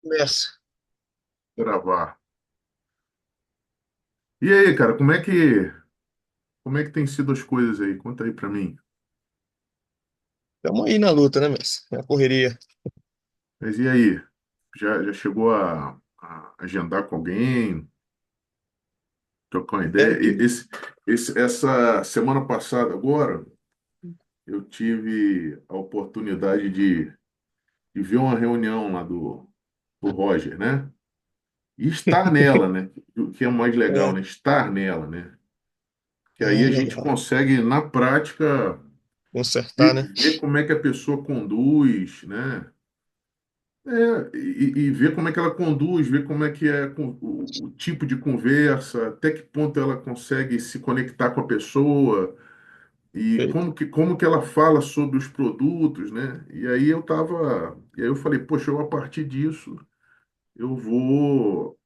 Começa. Gravar. E aí, cara, como é que tem sido as coisas aí? Conta aí pra mim. Estamos aí na luta, né, Messi? Na correria. Mas e aí? Já chegou a agendar com alguém? Trocar uma É, ideia? Essa semana passada, agora, eu tive a oportunidade de ver uma reunião lá do Roger, né? E estar nela, né? O que é mais legal, é, né? Estar nela, né? Que aí a gente legal. consegue, na prática, Consertar, né? ver como é que a pessoa conduz, né? E ver como é que ela conduz, ver como é que é o tipo de conversa, até que ponto ela consegue se conectar com a pessoa e Perfeito. como que ela fala sobre os produtos, né? E aí eu falei, poxa, a partir disso eu vou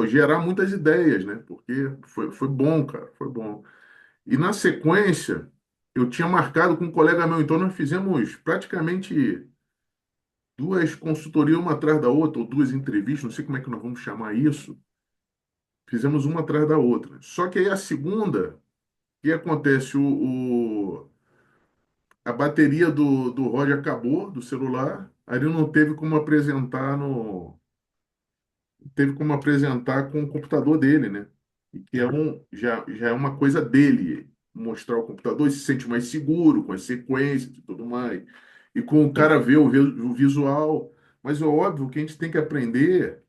gerar muitas ideias, né? Porque foi bom, cara, foi bom. E na sequência, eu tinha marcado com um colega meu, então nós fizemos praticamente duas consultorias uma atrás da outra, ou duas entrevistas, não sei como é que nós vamos chamar isso. Fizemos uma atrás da outra. Só que aí a segunda, o que acontece? A bateria do Roger acabou, do celular, aí ele não teve como apresentar com o computador dele, né? E que já é uma coisa dele, mostrar o computador, ele se sente mais seguro com as sequências e tudo mais. E com o Sim, cara ver o visual. Mas é óbvio que a gente tem que aprender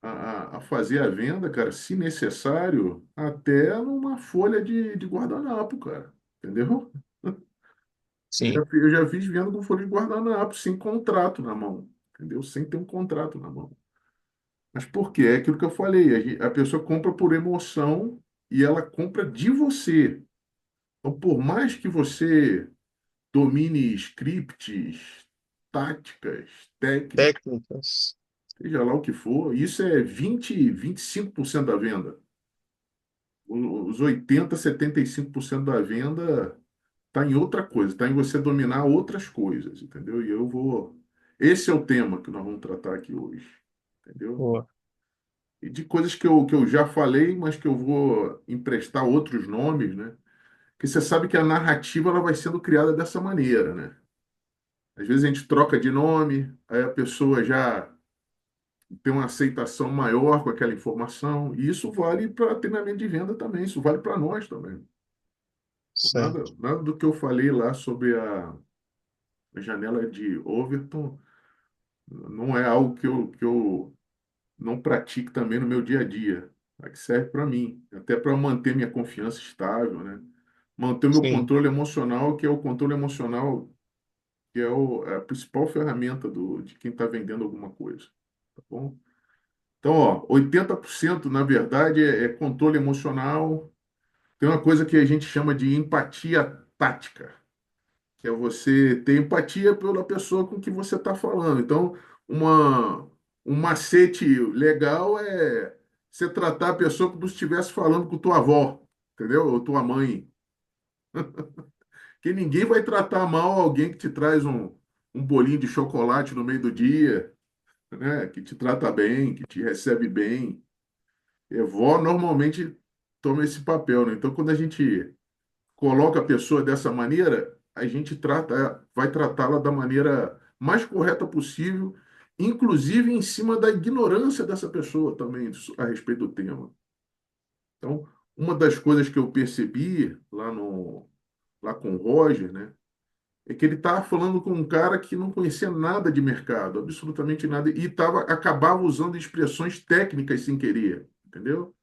a fazer a venda, cara, se necessário, até numa folha de guardanapo, cara. Entendeu? sim, Eu já fiz venda com folha de guardanapo, sem contrato na mão. Entendeu? Sem ter um contrato na mão. Mas por quê? É aquilo que eu falei. A pessoa compra por emoção e ela compra de você. Então, por mais que você domine scripts, táticas, técnicas, técnicas. seja lá o que for, isso é 25% da venda. Os 75% da venda está em outra coisa, está em você dominar outras coisas, entendeu? E eu vou. Esse é o tema que nós vamos tratar aqui hoje, entendeu? Boa. E de coisas que eu já falei, mas que eu vou emprestar outros nomes, né? Porque você sabe que a narrativa ela vai sendo criada dessa maneira, né? Às vezes a gente troca de nome, aí a pessoa já tem uma aceitação maior com aquela informação, e isso vale para treinamento de venda também, isso vale para nós também. Certo. Nada do que eu falei lá sobre a janela de Overton não é algo que eu não pratico também no meu dia a dia. É que serve para mim, até para manter minha confiança estável, né? Manter o meu Sim, controle emocional, que é o controle emocional, que é a principal ferramenta de quem está vendendo alguma coisa, tá bom? Então, ó, 80% na verdade é controle emocional. Tem uma coisa que a gente chama de empatia tática, que é você ter empatia pela pessoa com que você está falando. Então, uma, um macete legal é você tratar a pessoa como se estivesse falando com tua avó, entendeu? Ou tua mãe. Que ninguém vai tratar mal alguém que te traz um bolinho de chocolate no meio do dia, né? Que te trata bem, que te recebe bem. E a avó normalmente toma esse papel, né? Então, quando a gente coloca a pessoa dessa maneira, a gente vai tratá-la da maneira mais correta possível, inclusive em cima da ignorância dessa pessoa também a respeito do tema. Então, uma das coisas que eu percebi lá com o Roger, né, é que ele estava falando com um cara que não conhecia nada de mercado, absolutamente nada, e acabava usando expressões técnicas sem querer, entendeu?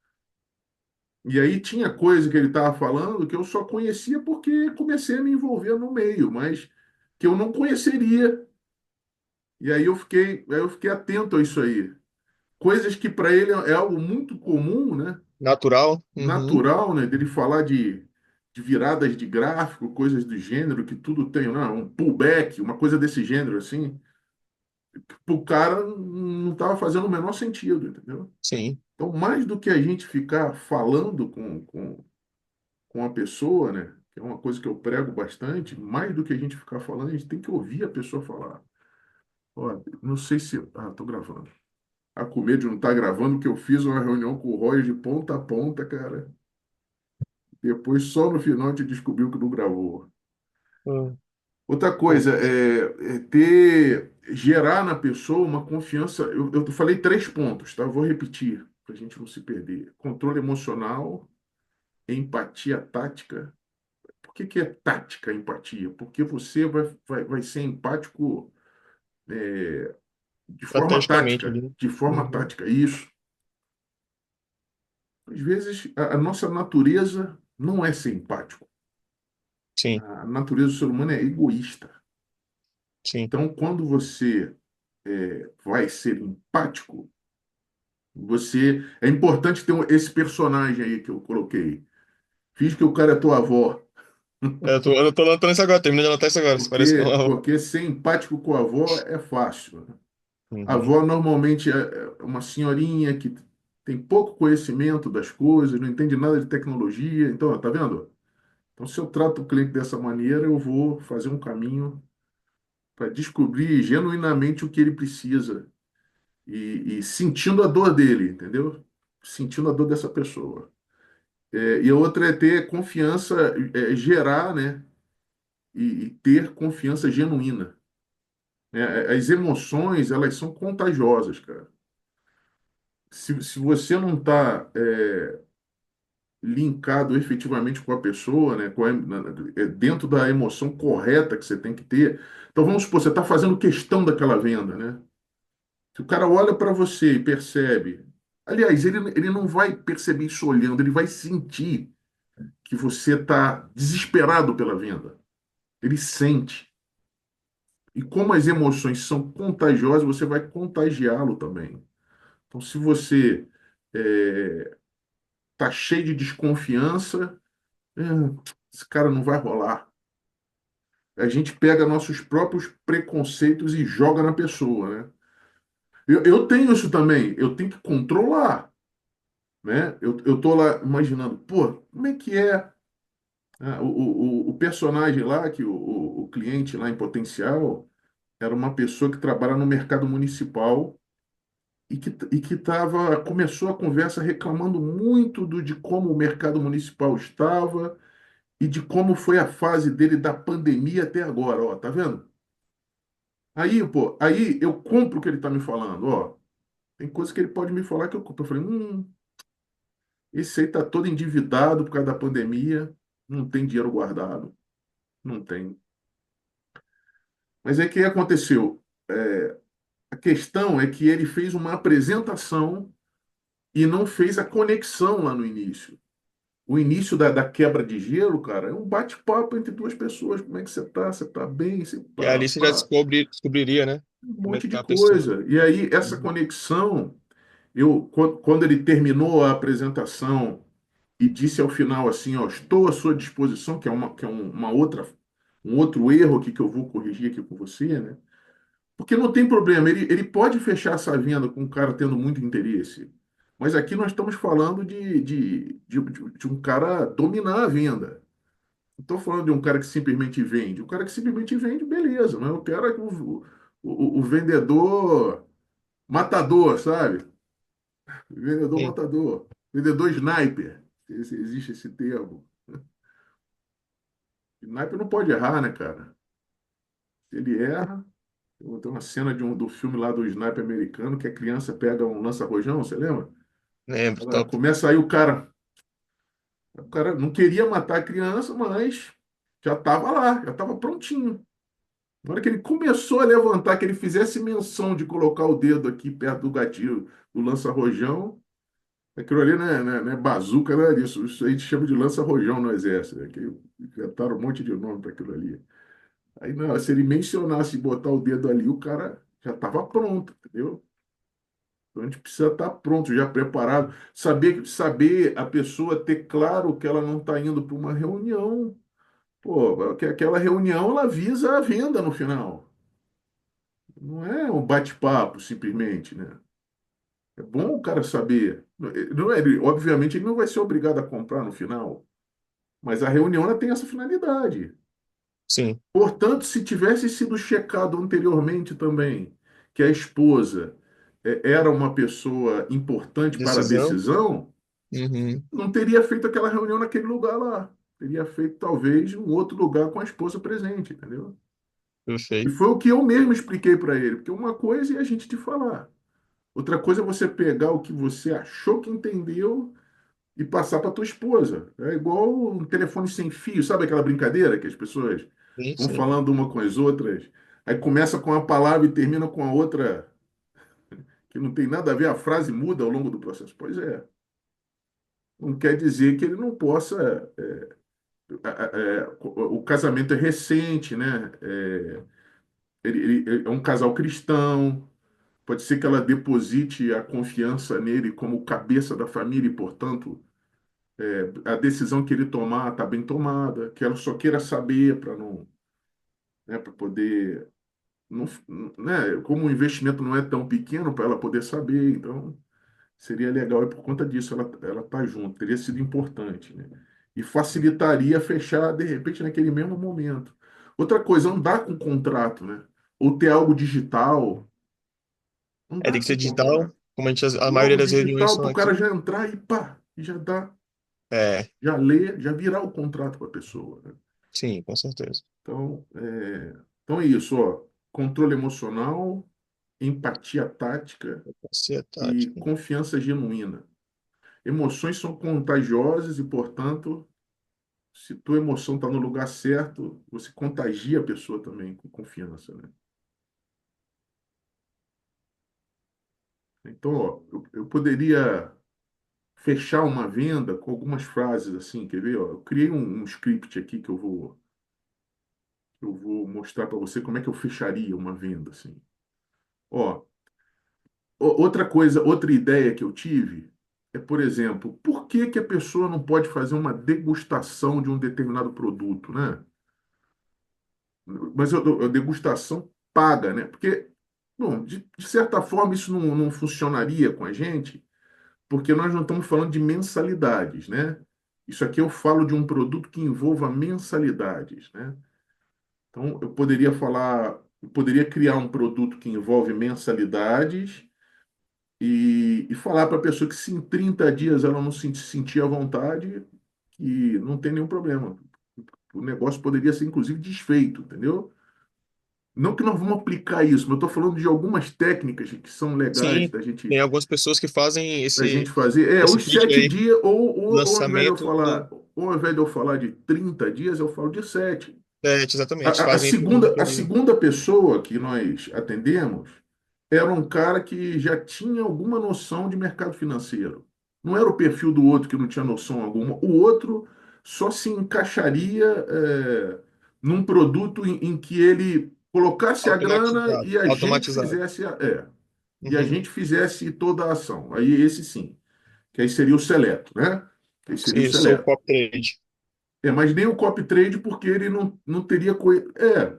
E aí tinha coisa que ele estava falando que eu só conhecia porque comecei a me envolver no meio, mas que eu não conheceria. E aí eu fiquei atento a isso aí. Coisas que para ele é algo muito comum, né? natural. Uhum. Natural, né? Dele falar de viradas de gráfico, coisas do gênero, que tudo tem, né? Um pullback, uma coisa desse gênero, assim. O cara não estava fazendo o menor sentido, entendeu? Sim, Então, mais do que a gente ficar falando com a pessoa, né? Que é uma coisa que eu prego bastante, mais do que a gente ficar falando, a gente tem que ouvir a pessoa falar. Ó, não sei se. Ah, tô gravando. A com medo de não estar gravando, que eu fiz uma reunião com o Roy de ponta a ponta, cara. Depois, só no final, a gente descobriu que não gravou. Hum, Outra pô, coisa é ter, gerar na pessoa uma confiança. Eu falei 3 pontos, tá? Eu vou repetir, para a gente não se perder: controle emocional, empatia tática. Por que que é tática, empatia? Porque você vai ser empático de forma estrategicamente ali, tática, né? de forma Uhum. tática. Isso. Às vezes, a nossa natureza não é ser empático. Sim, A natureza do ser humano é egoísta. sim. Então, quando você vai ser empático, você é importante ter esse personagem aí que eu coloquei. Fiz que o cara é tua avó, Eu tô anotando isso agora, terminando de anotar isso agora. Isso parece que é uma. porque ser empático com a avó é fácil. A Uhum. avó normalmente é uma senhorinha que tem pouco conhecimento das coisas, não entende nada de tecnologia. Então, ó, tá vendo? Então, se eu trato o cliente dessa maneira, eu vou fazer um caminho para descobrir genuinamente o que ele precisa e sentindo a dor dele, entendeu? Sentindo a dor dessa pessoa. E a outra é ter confiança, gerar, né? E ter confiança genuína, né? As emoções, elas são contagiosas, cara. Se você não está linkado efetivamente com a pessoa, né? Dentro da emoção correta que você tem que ter. Então, vamos supor, você está fazendo questão daquela venda, né? Se o cara olha para você e percebe. Aliás, ele não vai perceber isso olhando, ele vai sentir que você está desesperado pela venda. Ele sente. E como as emoções são contagiosas, você vai contagiá-lo também. Então, se você está cheio de desconfiança, "É, esse cara não vai rolar." A gente pega nossos próprios preconceitos e joga na pessoa, né? Eu tenho isso também, eu tenho que controlar, né? Eu tô lá imaginando, pô, como é que é, né? O personagem lá, que o cliente lá em potencial, era uma pessoa que trabalha no mercado municipal e que começou a conversa reclamando muito de como o mercado municipal estava e de como foi a fase dele da pandemia até agora, ó, tá vendo? Aí, pô, aí eu compro o que ele tá me falando, ó. Tem coisa que ele pode me falar que eu compro. Eu falei, esse aí tá todo endividado por causa da pandemia, não tem dinheiro guardado, não tem. Mas aí o que aconteceu? A questão é que ele fez uma apresentação e não fez a conexão lá no início. O início da quebra de gelo, cara, é um bate-papo entre duas pessoas. Como é que você tá? Você tá bem? Você, E pá, ali você já pá, descobriria, né? um Como é monte que de tá a pessoa. coisa. E aí, essa Uhum. conexão, quando ele terminou a apresentação e disse ao final assim, ó, estou à sua disposição, uma outra, um outro erro aqui que eu vou corrigir aqui com você, né? Porque não tem problema, ele pode fechar essa venda com um cara tendo muito interesse. Mas aqui nós estamos falando de um cara dominar a venda. Não estou falando de um cara que simplesmente vende. O cara que simplesmente vende, beleza, mas eu quero é que o vendedor matador, sabe? Vendedor Sim, matador. Vendedor sniper. Existe esse termo. Sniper não pode errar, né, cara? Se ele erra. Tem uma cena do filme lá do sniper americano que a criança pega um lança-rojão, você lembra? lembro, Ela top. começa aí, o cara não queria matar a criança, mas já estava lá, já estava prontinho. Na hora que ele começou a levantar, que ele fizesse menção de colocar o dedo aqui perto do gatilho do lança-rojão, aquilo ali não é bazuca, nada disso. Isso aí a gente chama de lança-rojão no exército, né? Que inventaram um monte de nome para aquilo ali. Aí, não, se ele mencionasse botar o dedo ali, o cara já estava pronto, entendeu? Então a gente precisa estar pronto, já preparado. Saber a pessoa ter claro que ela não está indo para uma reunião. Pô, que aquela reunião ela visa a venda no final. Não é um bate-papo simplesmente, né? É bom o cara saber. Não é, obviamente ele não vai ser obrigado a comprar no final, mas a reunião ela tem essa finalidade. Sim. Portanto, se tivesse sido checado anteriormente também que a esposa era uma pessoa importante para a Decisão. decisão, Uhum. não teria feito aquela reunião naquele lugar lá. Teria feito talvez um outro lugar com a esposa presente, entendeu? E Perfeito. foi o que eu mesmo expliquei para ele, porque uma coisa é a gente te falar, outra coisa é você pegar o que você achou que entendeu e passar para tua esposa. É igual um telefone sem fio, sabe aquela brincadeira que as pessoas Sim, vão sim. falando uma com as outras, aí começa com uma palavra e termina com a outra que não tem nada a ver, a frase muda ao longo do processo. Pois é, não quer dizer que ele não possa. O casamento é recente, né? Ele é um casal cristão. Pode ser que ela deposite a confiança nele como cabeça da família e, portanto, a decisão que ele tomar está bem tomada, que ela só queira saber para não, né, para poder, não, né, como o investimento não é tão pequeno para ela poder saber, então seria legal e por conta disso ela tá junto, teria sido importante, né? E facilitaria fechar de repente naquele mesmo momento. Outra coisa, andar com contrato, né? Ou ter algo digital, É, tem andar que com ser digital, contrato. como a maioria Algo das reuniões digital são para o cara aqui. já entrar e pá, e já dá, É, já ler, já virar o contrato para a pessoa, né? sim, com certeza. Então é isso, ó. Controle emocional, empatia tática Essa é a e tática. confiança genuína. Emoções são contagiosas e, portanto, se tua emoção está no lugar certo, você contagia a pessoa também com confiança, né? Então, ó, eu poderia fechar uma venda com algumas frases assim, quer ver? Ó, eu criei um script aqui que eu vou mostrar para você como é que eu fecharia uma venda assim. Ó, outra coisa, outra ideia que eu tive é, por exemplo, por que que a pessoa não pode fazer uma degustação de um determinado produto, né? Mas a degustação paga, né? Porque, bom, de certa forma isso não funcionaria com a gente, porque nós não estamos falando de mensalidades, né? Isso aqui eu falo de um produto que envolva mensalidades, né? Então, eu poderia criar um produto que envolve mensalidades e falar para a pessoa que se em 30 dias ela não se sentir à vontade, que não tem nenhum problema. O negócio poderia ser, inclusive, desfeito, entendeu? Não que nós vamos aplicar isso, mas eu estou falando de algumas técnicas que são legais Sim, tem algumas pessoas que fazem da gente esse, fazer. esse os vídeo sete aí, dias, ou ao invés de eu lançamento do falar, ou ao invés de eu falar de 30 dias, eu falo de 7. PET, A, exatamente. a- a Fazem esse vídeo segunda, a ali. segunda pessoa que nós atendemos era um cara que já tinha alguma noção de mercado financeiro. Não era o perfil do outro que não tinha noção alguma. O outro só se encaixaria num produto em que ele colocasse a grana Automatizado. e a gente Automatizado. fizesse e a Uhum. gente fizesse toda a ação. Aí esse sim, que aí seria o seleto, né? Que aí seria o Isso, o seleto. copy trade. Mas nem o copy trade, porque ele não teria.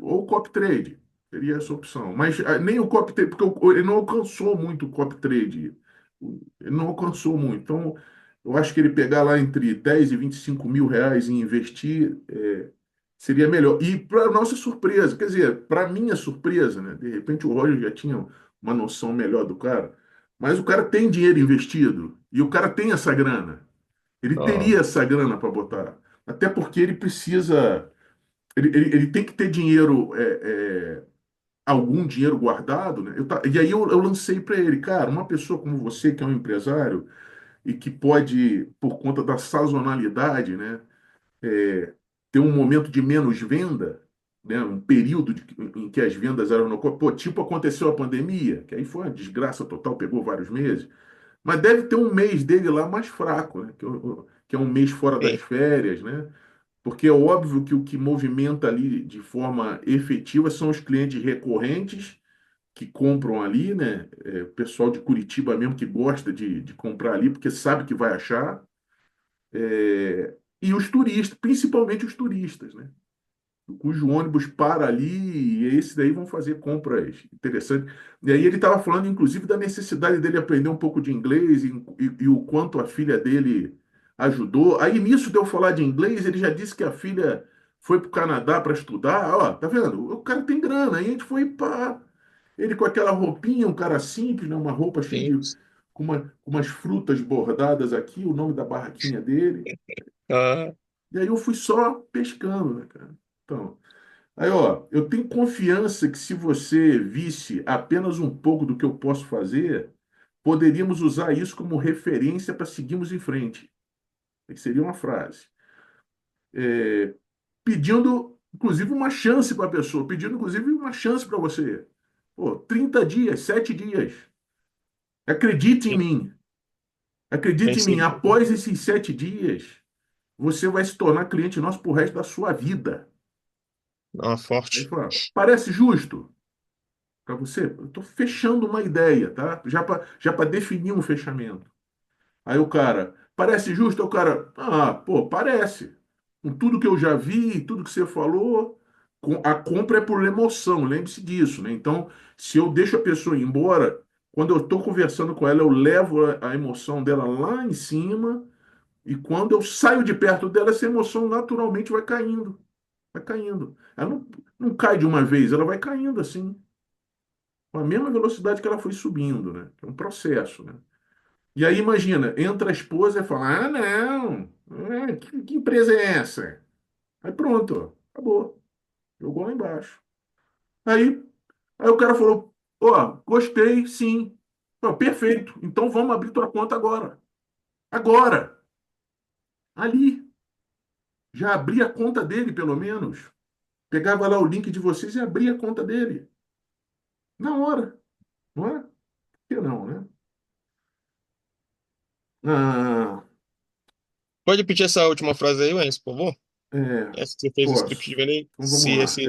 Ou o copy trade, teria essa opção. Mas nem o copy trade, porque ele não alcançou muito o copy trade. Ele não alcançou muito. Então, eu acho que ele pegar lá entre 10 e 25 mil reais e investir seria melhor. E para nossa surpresa, quer dizer, para minha surpresa, né? De repente o Roger já tinha uma noção melhor do cara, mas o cara tem dinheiro investido e o cara tem essa grana. Ele Ah, teria essa grana para botar. Até porque ele precisa. Ele tem que ter dinheiro, algum dinheiro guardado, né? E aí eu lancei para ele, cara, uma pessoa como você, que é um empresário, e que pode, por conta da sazonalidade, né, é, ter um momento de menos venda, né, um período em que as vendas eram no. Pô, tipo aconteceu a pandemia, que aí foi uma desgraça total, pegou vários meses. Mas deve ter um mês dele lá mais fraco, né? Que é um mês fora das sim, férias, né? Porque é óbvio que o que movimenta ali de forma efetiva são os clientes recorrentes que compram ali, né? O pessoal de Curitiba mesmo que gosta de comprar ali porque sabe que vai achar. E os turistas, principalmente os turistas, né? Cujo ônibus para ali e esses daí vão fazer compras interessantes. E aí ele estava falando, inclusive, da necessidade dele aprender um pouco de inglês e o quanto a filha dele ajudou. Aí nisso de eu falar de inglês, ele já disse que a filha foi para o Canadá para estudar. Ó, tá vendo? O cara tem grana. Aí a gente foi para. Ele com aquela roupinha, um cara simples, né? Uma roupa cheia de Sim. com umas frutas bordadas aqui, o nome da barraquinha dele. Ah, E aí eu fui só pescando, né, cara? Então, aí, ó, eu tenho confiança que se você visse apenas um pouco do que eu posso fazer, poderíamos usar isso como referência para seguirmos em frente. Seria uma frase. Pedindo, inclusive, uma chance para a pessoa, pedindo, inclusive, uma chance para você. Pô, 30 dias, 7 dias. Acredite em sim. mim. Tem Acredite em mim. sim. Após esses 7 dias, você vai se tornar cliente nosso pro resto da sua vida. Ah, Aí forte. fala, parece justo para você? Eu estou fechando uma ideia, tá? Já para definir um fechamento. Aí o cara, parece justo? Aí o cara, pô, parece. Com tudo que eu já vi, tudo que você falou, a compra é por emoção, lembre-se disso, né? Então, se eu deixo a pessoa ir embora, quando eu estou conversando com ela, eu levo a emoção dela lá em cima, e quando eu saio de perto dela, essa emoção naturalmente vai caindo, vai caindo. Ela não cai de uma vez, ela vai caindo assim, com a mesma velocidade que ela foi subindo, né? É um processo, né? E aí, imagina, entra a esposa e fala: Ah, não, que empresa é essa? Aí pronto, acabou, jogou lá embaixo. Aí, aí o cara falou: Ó, gostei, sim. Ó, perfeito, então vamos abrir tua conta agora. Agora, ali. Já abri a conta dele, pelo menos. Pegava lá o link de vocês e abria a conta dele. Na hora, não é? Por que não, né? Ah, Pode pedir essa última frase aí, Wens, por favor? é, Essa que você fez o script posso. de venda aí. Então vamos Se lá. esse.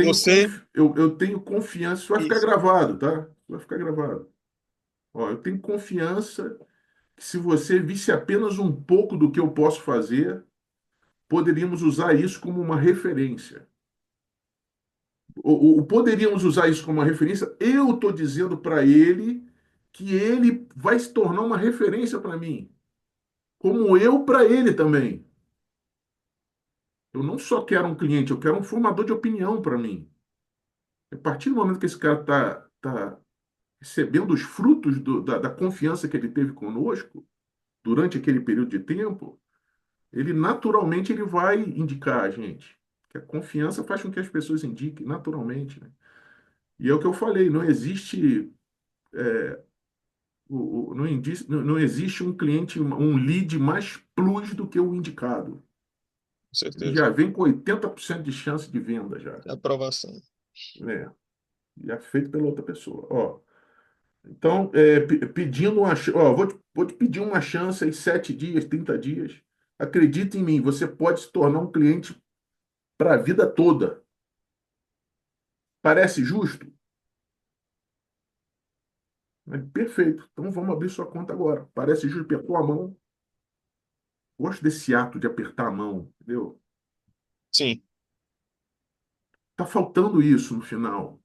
Você. Eu tenho confiança. Isso vai ficar Isso. gravado, tá? Isso vai ficar gravado. Ó, eu tenho confiança que se você visse apenas um pouco do que eu posso fazer, poderíamos usar isso como uma referência. Poderíamos usar isso como uma referência. Eu estou dizendo para ele que ele vai se tornar uma referência para mim, como eu para ele também. Eu não só quero um cliente, eu quero um formador de opinião para mim. A partir do momento que esse cara tá recebendo os frutos da confiança que ele teve conosco durante aquele período de tempo, ele naturalmente ele vai indicar a gente. Porque a confiança faz com que as pessoas indiquem naturalmente, né? E é o que eu falei, não existe não existe um cliente, um lead mais plus do que o indicado. Com Ele certeza. já vem com 80% de chance de venda já, É aprovação. né? Já feito pela outra pessoa. Ó, então, pedindo ó, vou te pedir uma chance aí, 7 dias, 30 dias. Acredite em mim, você pode se tornar um cliente para a vida toda. Parece justo? Perfeito. Então vamos abrir sua conta agora. Parece justo, apertou a mão. Gosto desse ato de apertar a mão, entendeu? Sim, Tá faltando isso no final.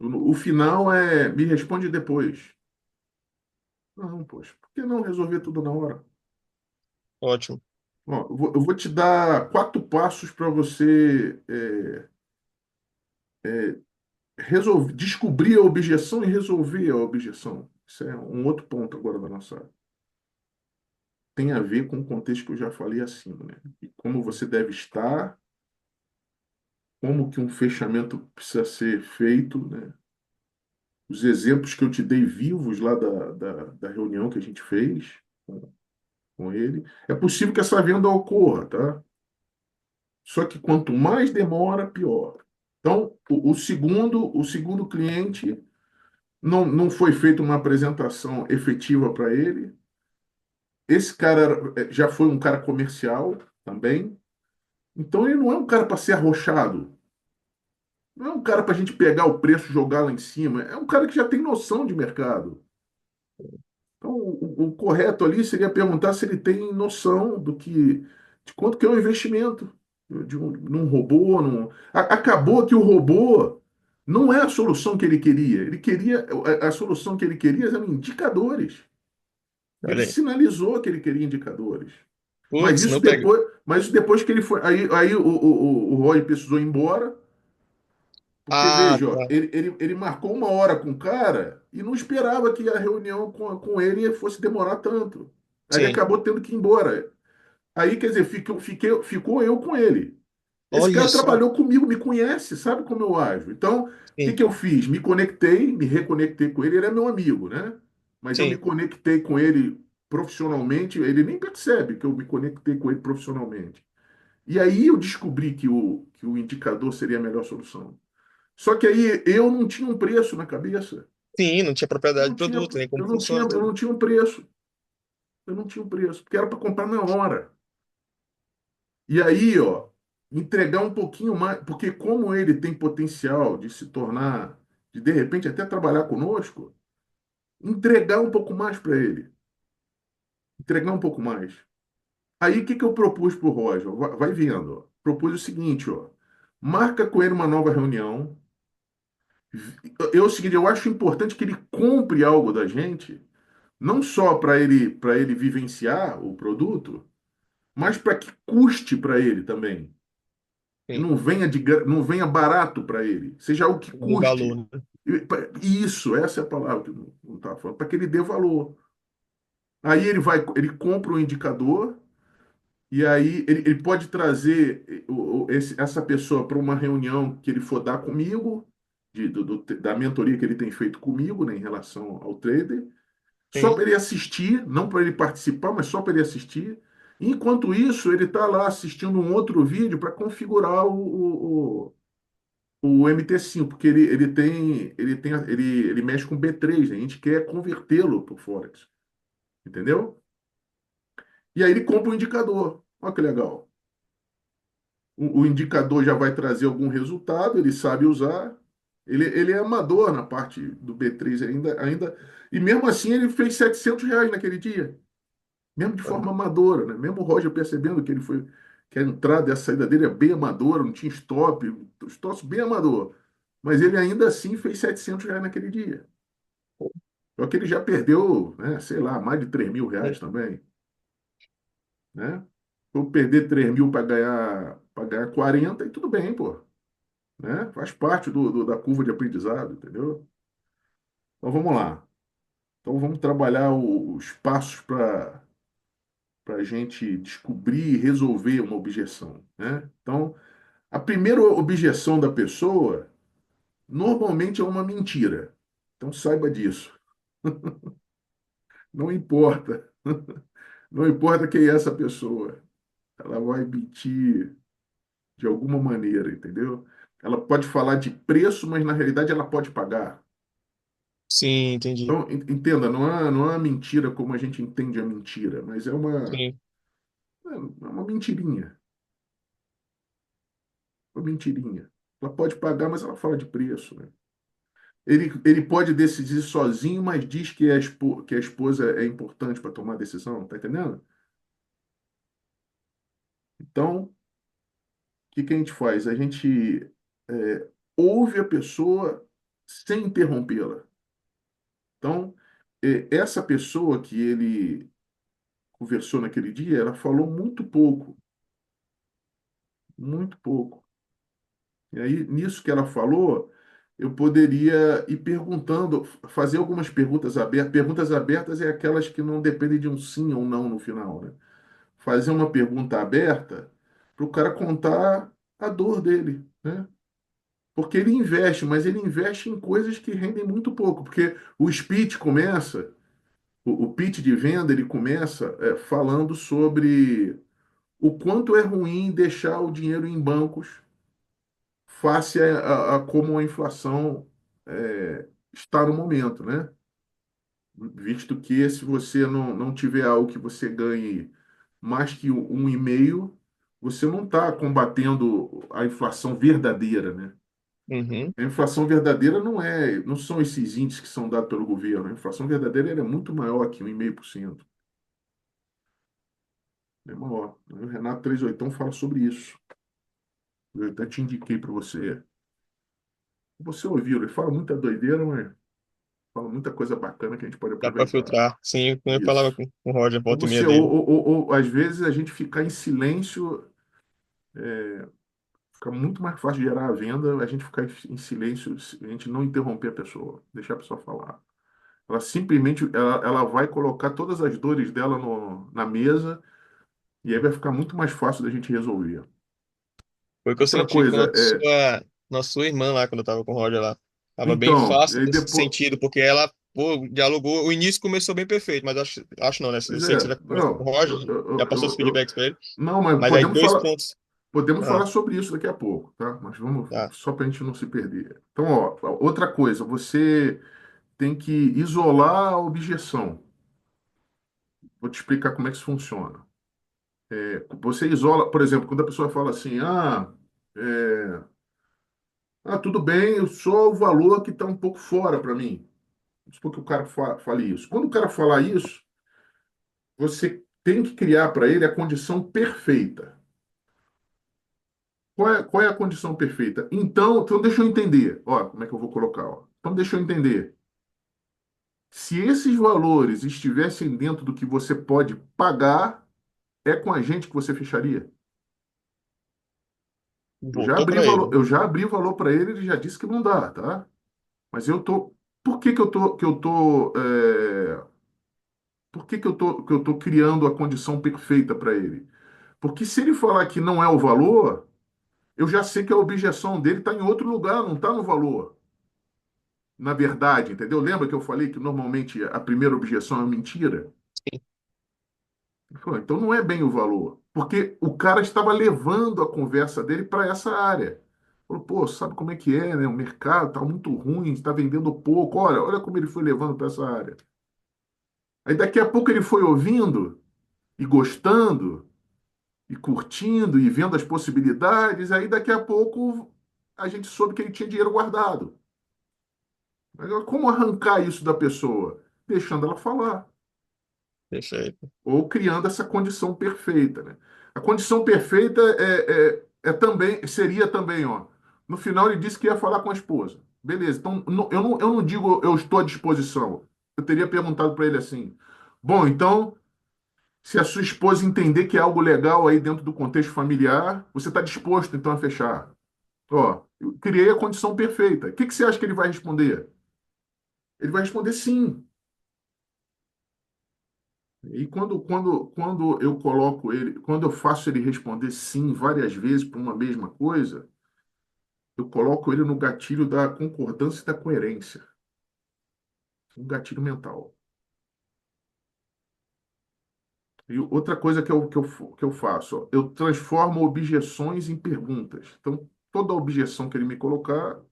O final é me responde depois. Não, poxa, por que não resolver tudo na hora? ótimo. Ó, eu vou te dar 4 passos para você descobrir a objeção e resolver a objeção. Isso é um outro ponto agora da nossa. Tem a ver com o contexto que eu já falei acima, né? E como você deve estar, como que um fechamento precisa ser feito, né? Os exemplos que eu te dei vivos lá da reunião que a gente fez com ele. É possível que essa venda ocorra, tá? Só que quanto mais demora, pior. Então, o segundo cliente não foi feita uma apresentação efetiva para ele. Esse cara já foi um cara comercial também. Então, ele não é um cara para ser arrochado. Não é um cara para a gente pegar o preço e jogar lá em cima. É um cara que já tem noção de mercado. Então, o correto ali seria perguntar se ele tem noção de quanto que é o investimento num robô. Acabou que o robô não é a solução que ele queria. A solução que ele queria eram indicadores. Ele Olha aí. sinalizou que ele queria indicadores. Mas Putz, isso não pega. depois, mas isso depois que ele foi. Aí o Roy precisou ir embora. Porque, Ah, veja, ó, tá. ele marcou uma hora com o cara e não esperava que a reunião com ele fosse demorar tanto. Aí ele Sim. acabou tendo que ir embora. Aí, quer dizer, ficou eu com ele. Esse Olha cara só. trabalhou comigo, me conhece, sabe como eu ajo. Então, o que Sim, que eu fiz? Me conectei, me reconectei com ele. Ele é meu amigo, né? Mas eu me sim, conectei com ele profissionalmente. Ele nem percebe que eu me conectei com ele profissionalmente. E aí eu descobri que o indicador seria a melhor solução. Só que aí eu não tinha um preço na cabeça. sim, não tinha Eu propriedade de não tinha, produto, nem como eu não tinha, funciona eu tudo. não tinha um preço. Eu não tinha um preço, porque era para comprar na hora. E aí, ó, entregar um pouquinho mais, porque como ele tem potencial de se tornar, de repente até trabalhar conosco, entregar um pouco mais para ele. Entregar um pouco mais. Aí o que que eu propus para o Roger? Vai vendo, ó. Propus o seguinte, ó. Marca com ele uma nova reunião. É o seguinte, eu acho importante que ele compre algo da gente, não só para ele vivenciar o produto, mas para que custe para ele também. Que Sim, não venha barato para ele, seja algo que de valor, custe. né? Isso, essa é a palavra que eu não estava falando, para que ele dê valor. Aí ele compra um indicador e aí ele pode trazer essa pessoa para uma reunião que ele for dar comigo, da mentoria que ele tem feito comigo, né, em relação ao trader, só Sim, para ele assistir, não para ele participar, mas só para ele assistir. Enquanto isso, ele está lá assistindo um outro vídeo para configurar o MT5, porque ele mexe com B3, né? A gente quer convertê-lo para o Forex, entendeu? E aí ele compra o indicador. Olha que legal. O indicador já vai trazer algum resultado, ele sabe usar. Ele é amador na parte do B3 ainda. E mesmo assim ele fez R$ 700 naquele dia. Mesmo de forma amadora, né? Mesmo o Roger percebendo que a entrada e a saída dele é bem amadora, não tinha stop bem amador. Mas ele ainda assim fez R$ 700 naquele dia. Só que ele já perdeu, né, sei lá, mais de R$ 3.000 também, né? Vou perder 3.000 para ganhar 40 e tudo bem, pô, né? Faz parte da curva de aprendizado, entendeu? Então vamos lá. Então vamos trabalhar os passos para a gente descobrir e resolver uma objeção, né? Então, a primeira objeção da pessoa normalmente é uma mentira. Então saiba disso. Não importa. Não importa quem é essa pessoa. Ela vai mentir de alguma maneira, entendeu? Ela pode falar de preço, mas na realidade ela pode pagar. sim, entendi. Então, entenda, não é uma mentira como a gente entende a mentira, mas Sim, é uma mentirinha. Uma mentirinha. Ela pode pagar, mas ela fala de preço, né? Ele pode decidir sozinho, mas diz que a esposa é importante para tomar a decisão, tá entendendo? Então, o que que a gente faz? A gente ouve a pessoa sem interrompê-la. Então, essa pessoa que ele conversou naquele dia, ela falou muito pouco, muito pouco. E aí, nisso que ela falou, eu poderia ir perguntando, fazer algumas perguntas abertas. Perguntas abertas é aquelas que não dependem de um sim ou não no final, né? Fazer uma pergunta aberta para o cara contar a dor dele, né? Porque ele investe, mas ele investe em coisas que rendem muito pouco, porque o speech começa, o pitch de venda, ele começa falando sobre o quanto é ruim deixar o dinheiro em bancos face a como a inflação está no momento, né? Visto que se você não tiver algo que você ganhe mais que 1,5, você não está combatendo a inflação verdadeira, né? uhum, A inflação verdadeira não são esses índices que são dados pelo governo. A inflação verdadeira ela é muito maior que 1,5%. É maior. O Renato 38 fala sobre isso. Eu até te indiquei para você. Você ouviu, ele fala muita doideira, mas fala muita coisa bacana que a gente pode dá para aproveitar. filtrar. Sim, como eu falava Isso. com o Roger, Então volta e meia você, dele. às vezes, a gente ficar em silêncio Fica muito mais fácil de gerar a venda, a gente ficar em silêncio, a gente não interromper a pessoa, deixar a pessoa falar. Ela simplesmente ela vai colocar todas as dores dela na mesa e aí vai ficar muito mais fácil da gente resolver. Foi o que eu Outra senti com coisa, a sua irmã lá, quando eu tava com o Roger lá. Tava bem então, e fácil aí nesse depois, sentido, porque ela, pô, dialogou. O início começou bem perfeito, mas acho não, né? Eu pois sei que você é, já conversou com não, o Roger, já passou os feedbacks pra ele. não, mas Mas aí, dois pontos. podemos Ah, falar sobre isso daqui a pouco, tá? Mas vamos tá. só para a gente não se perder. Então, ó, outra coisa, você tem que isolar a objeção. Vou te explicar como é que isso funciona. Você isola, por exemplo, quando a pessoa fala assim, é, tudo bem, eu só o valor que está um pouco fora para mim. Vamos supor que o cara fale isso. Quando o cara falar isso, você tem que criar para ele a condição perfeita. Qual é a condição perfeita? Então deixa eu entender. Ó, como é que eu vou colocar? Ó. Então deixa eu entender. Se esses valores estivessem dentro do que você pode pagar, é com a gente que você fecharia? Voltou pra ele. Eu já abri valor para ele, ele já disse que não dá, tá? Mas eu tô. Por que que eu tô, por que eu tô criando a condição perfeita para ele? Porque se ele falar que não é o valor, eu já sei que a objeção dele está em outro lugar, não está no valor. Na verdade, entendeu? Lembra que eu falei que normalmente a primeira objeção é mentira? Ele falou, então não é bem o valor, porque o cara estava levando a conversa dele para essa área. Falou, pô, sabe como é que é, né? O mercado está muito ruim, está vendendo pouco. Olha como ele foi levando para essa área. Aí daqui a pouco ele foi ouvindo e gostando e curtindo e vendo as possibilidades. Aí daqui a pouco a gente soube que ele tinha dinheiro guardado. Agora, como arrancar isso da pessoa? Deixando ela falar. Perfeito. Ou criando essa condição perfeita, né? A condição perfeita também seria também, ó. No final ele disse que ia falar com a esposa. Beleza. Então eu não digo eu estou à disposição. Eu teria perguntado para ele assim: bom, então se a sua esposa entender que é algo legal aí dentro do contexto familiar, você está disposto então a fechar? Ó, eu criei a condição perfeita. O que que você acha que ele vai responder? Ele vai responder sim. E quando eu coloco ele, quando eu faço ele responder sim várias vezes para uma mesma coisa, eu coloco ele no gatilho da concordância e da coerência, um gatilho mental. E outra coisa que eu faço, ó, eu transformo objeções em perguntas. Então, toda objeção que ele me colocar,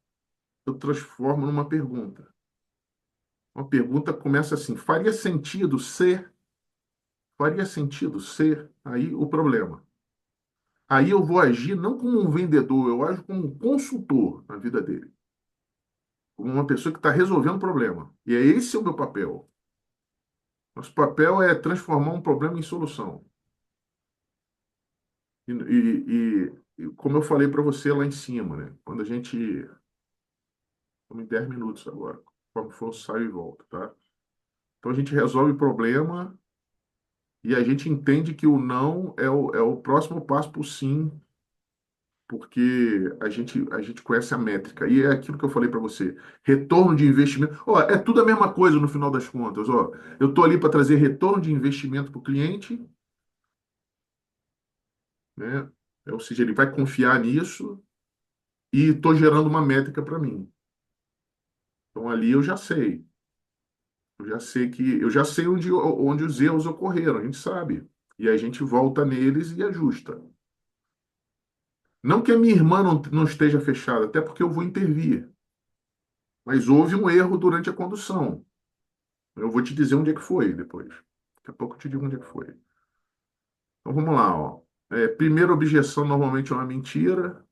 eu transformo numa pergunta. Uma pergunta começa assim: faria sentido ser? Faria sentido ser? Aí o problema. Aí eu vou agir não como um vendedor, eu ajo como um consultor na vida dele, como uma pessoa que está resolvendo o problema. E é esse o meu papel. Nosso papel é transformar um problema em solução. Como eu falei para você lá em cima, né? Quando a gente. Estamos em 10 minutos agora. Como for, eu saio e volto, tá? Então a gente resolve o problema e a gente entende que o não é o próximo passo para o sim, porque a gente conhece a métrica. E é aquilo que eu falei para você. Retorno de investimento. Ó, é tudo a mesma coisa no final das contas. Ó, eu estou ali para trazer retorno de investimento para o cliente, né? Ou seja, ele vai confiar nisso e estou gerando uma métrica para mim. Então ali eu já sei. Eu já sei onde os erros ocorreram, a gente sabe. E a gente volta neles e ajusta. Não que a minha irmã não esteja fechada, até porque eu vou intervir. Mas houve um erro durante a condução. Eu vou te dizer onde é que foi depois. Daqui a pouco eu te digo onde é que foi. Então vamos lá, ó. Primeira objeção normalmente é uma mentira.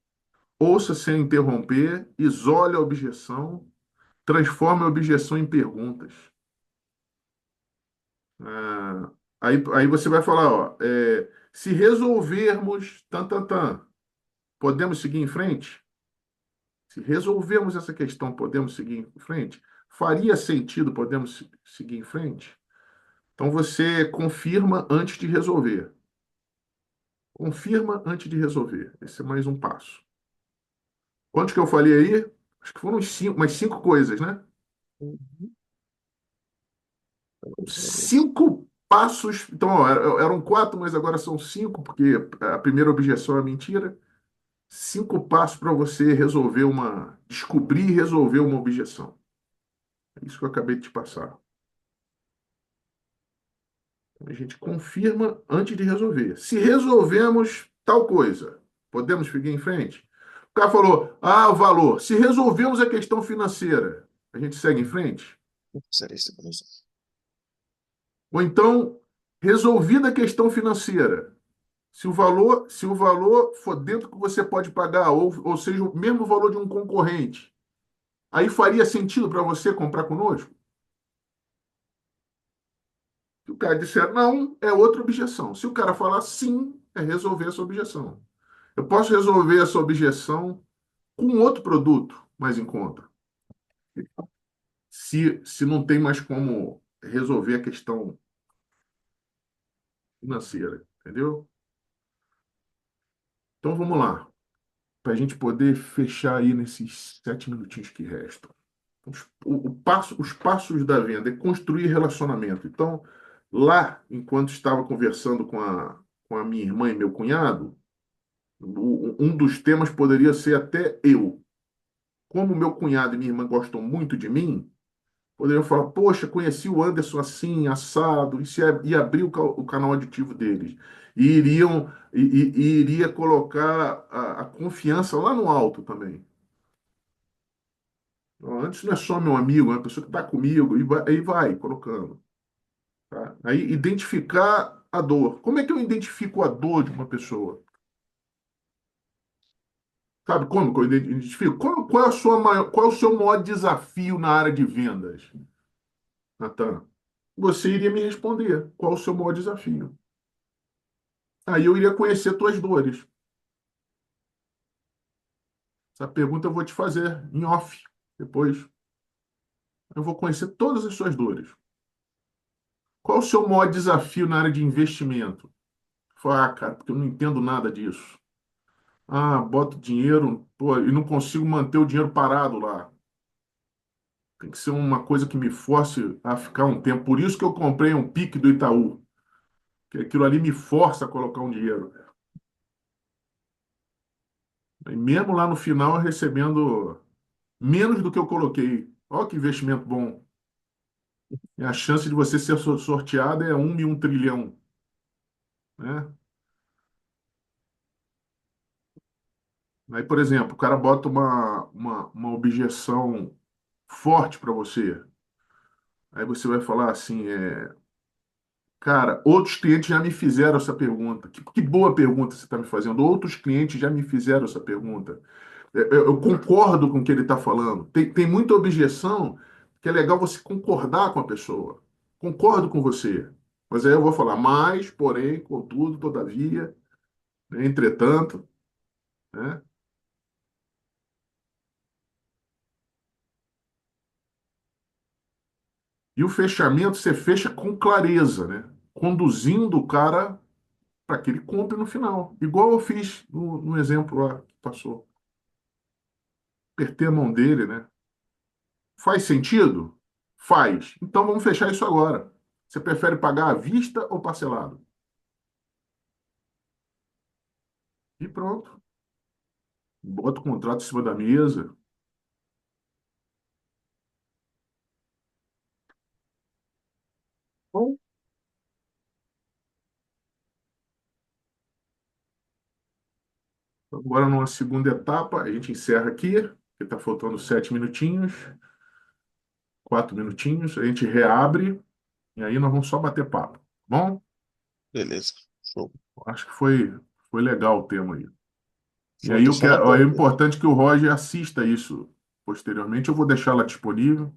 Ouça sem interromper, isole a objeção, transforme a objeção em perguntas. Aí você vai falar, ó, se resolvermos podemos seguir em frente? Se resolvermos essa questão, podemos seguir em frente? Faria sentido, podemos seguir em frente? Então você confirma antes de resolver. Confirma antes de resolver. Esse é mais um passo. Quantos que eu falei aí? Acho que foram umas cinco coisas, né? Uhum. Cinco passos. Então, ó, eram quatro, mas agora são cinco, porque a primeira objeção é mentira. Cinco passos para você descobrir e resolver uma objeção. É isso que eu acabei de te passar. A gente confirma antes de resolver. Se resolvemos tal coisa, podemos seguir em frente? O cara falou: ah, o valor. Se resolvemos a questão financeira, a gente segue em frente? Seria isso, professor. Ou então, resolvida a questão financeira, se o valor for dentro do que você pode pagar, ou seja, o mesmo valor de um concorrente, aí faria sentido para você comprar conosco? Se o cara disser não, é outra objeção. Se o cara falar sim, é resolver essa objeção. Eu posso resolver essa objeção com outro produto mais em conta, se não tem mais como resolver a questão financeira, entendeu? Então vamos lá, para a gente poder fechar aí nesses 7 minutinhos que restam. Os passos da venda é construir relacionamento. Então, lá, enquanto estava conversando com a minha irmã e meu cunhado, um dos temas poderia ser até eu. Como meu cunhado e minha irmã gostam muito de mim, poderiam falar, poxa, conheci o Anderson assim, assado, e abrir o canal aditivo deles. E iria colocar a confiança lá no alto também. Ó, antes não é só meu amigo, é uma pessoa que está comigo, e vai colocando. Tá? Aí identificar a dor. Como é que eu identifico a dor de uma pessoa? Sabe como que eu identifico? Qual é a sua qual é o seu maior desafio na área de vendas, Natan? Você iria me responder. Qual é o seu maior desafio? Aí eu iria conhecer tuas dores. Essa pergunta eu vou te fazer em off. Depois eu vou conhecer todas as suas dores. Qual é o seu maior desafio na área de investimento? Fala, cara, porque eu não entendo nada disso. Ah, boto dinheiro, pô, e não consigo manter o dinheiro parado lá. Tem que ser uma coisa que me force a ficar um tempo. Por isso que eu comprei um PIC do Itaú, que aquilo ali me força a colocar um dinheiro. E mesmo lá no final, eu recebendo menos do que eu coloquei. Olha que investimento bom. E a chance de você ser sorteado é 1 em 1 trilhão, né? Aí, por exemplo, o cara bota uma objeção forte para você. Aí você vai falar assim, cara, outros clientes já me fizeram essa pergunta. Que boa pergunta você está me fazendo. Outros clientes já me fizeram essa pergunta. Eu concordo com o que ele está falando. Tem muita objeção que é legal você concordar com a pessoa. Concordo com você. Mas aí eu vou falar mais, porém, contudo, todavia, né, entretanto, né? E o fechamento você fecha com clareza, né? Conduzindo o cara para que ele compre no final. Igual eu fiz no exemplo lá que passou. Apertei a mão dele, né? Faz sentido? Faz. Então vamos fechar isso agora. Você prefere pagar à vista ou parcelado? E pronto. Bota o contrato em cima da mesa. Bom, agora numa segunda etapa, a gente encerra aqui, que está faltando 7 minutinhos, 4 minutinhos, a gente reabre e aí nós vamos só bater papo. Bom, Beleza. Show. acho que foi legal o tema aí. E Show, aí tô só é anotando aqui. importante que o Roger assista isso posteriormente. Eu vou deixar lá disponível.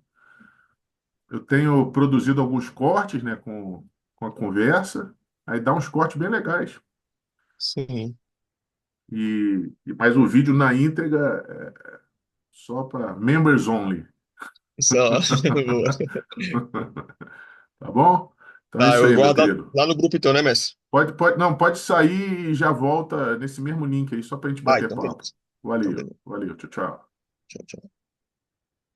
Eu tenho produzido alguns cortes, né, com a conversa. Aí dá uns cortes bem legais. Sim. Mas o vídeo na íntegra é só para members only. Só. Boa. Tá bom? Então é Tá, isso eu aí, vou meu guardar querido. lá no grupo então, Não, pode sair e já volta nesse mesmo link aí, só para a gente Ah, bater então papo. beleza. Então, Valeu, beleza. valeu, tchau, tchau. Tchau, tchau.